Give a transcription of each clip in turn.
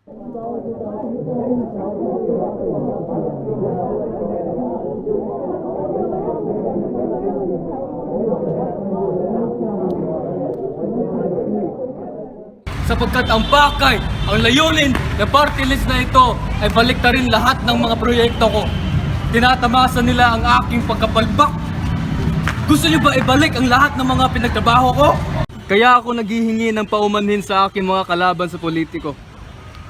Sapagkat ang pakay, ang layunin ng party list na ito ay baliktarin lahat ng mga proyekto ko. Tinatamasa nila ang aking pagkapalpak. Gusto niyo ba ibalik ang lahat ng mga pinagtrabaho ko? Kaya ako naghihingi ng paumanhin sa aking mga kalaban sa politiko.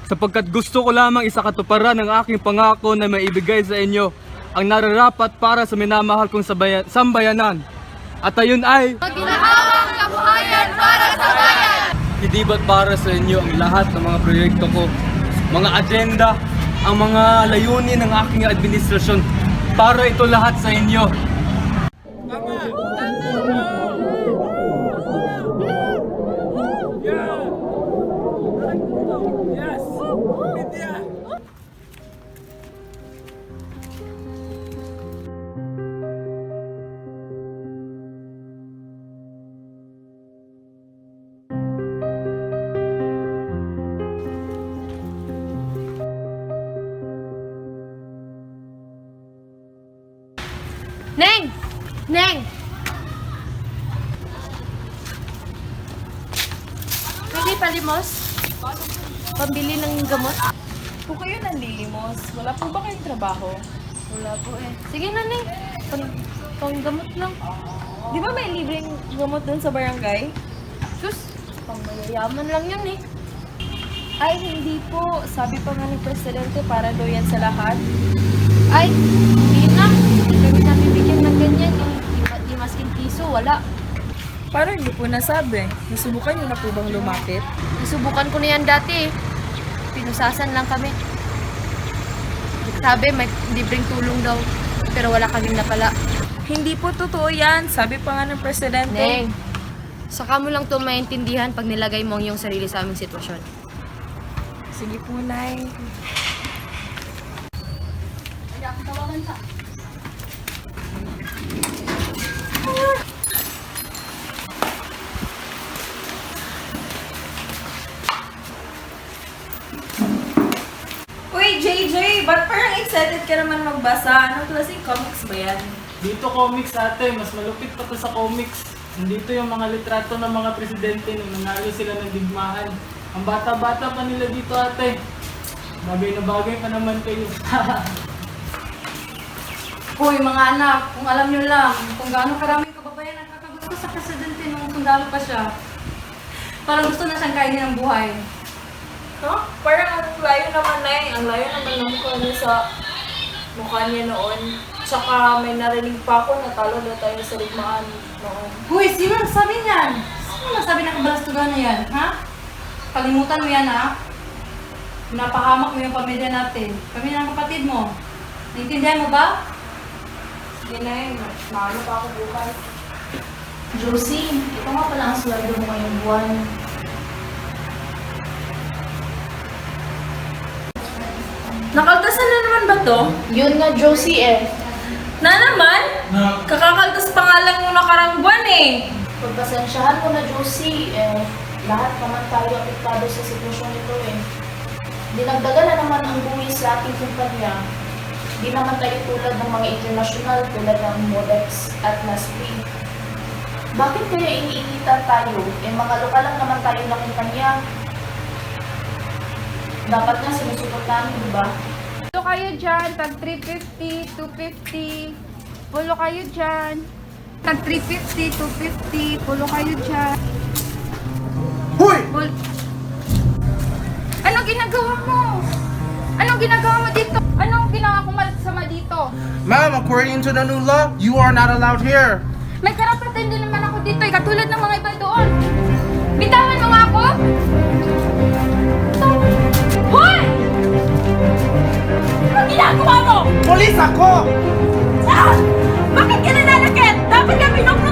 Sapagkat gusto ko lamang isakatuparan ang aking pangako na maibigay sa inyo ang nararapat para sa minamahal kong sambayanan. At ayun ay Maginhawang kabuhayan para sa bayan! hindi ba't para sa inyo ang lahat ng mga proyekto ko, mga agenda, ang mga layunin ng aking administrasyon. Para ito lahat sa inyo. Neng! Neng! Pwede palimos? Pambili ng gamot? Po kayo nanlilimos. Wala po ba kayong trabaho? Wala po eh. Sige na, Neng. Pang gamot lang. Di ba may libreng gamot dun sa barangay? Sus, pang mayayaman lang yun eh. Ay, hindi po. Sabi pa nga ni Presidente para daw yan sa lahat. Ay, hindi na. Hindi kami nabibigyan ng ganyan eh. Di masking piso, wala. Parang hindi po nasabi. Nasubukan niyo na po bang lumapit? Nasubukan ko na yan dati eh. Pinusasan lang kami. Sabi, may libreng tulong daw. Pero wala kaming napala. Hindi po totoo yan. Sabi pa nga ng Presidente. Neng, saka mo lang ito maintindihan pag nilagay mo ang iyong sarili sa aming sitwasyon. Sige po, Nay. Uy, JJ! Ba't parang excited ka naman magbasa? Anong klaseng comics ba yan? Dito comics ate, mas malupit pa to sa comics. Nandito yung mga litrato ng mga presidente nung nanalo sila ng digmaan. Ang bata-bata pa nila dito ate. Bagay na bagay pa naman kayo. Hoy mga anak, kung alam nyo lang kung gaano karaming kababayan ang kakagusto sa presidente nung sundalo pa siya. Parang gusto na siyang kainin ng buhay. Huh? Parang ang layo naman na eh. Ang layo naman ng mukha niya sa mukha niya noon. Tsaka may narinig pa ako na talo na tayo sa ligmaan noon. Hoy, sino nagsabi niyan? Sino nagsabi na kabalastugan na yan, ha? Kalimutan mo yan, ha? Pinapahamak mo yung pamilya natin. Kami ng kapatid mo. Naintindihan mo ba? Sige na eh. Maano pa ako bukas. Josie, ito nga pala ang sweldo mo ngayong buwan. Nakaltasan na naman ba to? Yun nga, Josie eh. Na naman? Kakakaltas pa nga lang yung nakarang buwan eh. Pagpasensyahan mo na, Josie, lahat naman tayo apektado sa sitwasyon nito eh. Dinagdagan na naman ang buwis sa ating kumpanya. Di naman tayo tulad ng mga internasyonal tulad ng Modex at Naspi. Bakit kaya iniinitan tayo? Mga lokal lang naman tayo na kumpanya. Dapat nga sinusuportahan, di ba? Pulo kayo dyan, tag 350, 250. Pulo kayo dyan. Tag 350, 250. Pulo kayo dyan. Hoy! Anong ginagawa mo? Anong ginagawa mo dito? Anong ginawa kong masama dito? Ma'am, according to the new law, you are not allowed here. May karapatan din naman ako dito, katulad ng mga iba doon. Bitawan mo nga ako? Hoy! Anong ginagawa mo? Police ako! Ah! Bakit ka nananakit? Dapat ka pinupro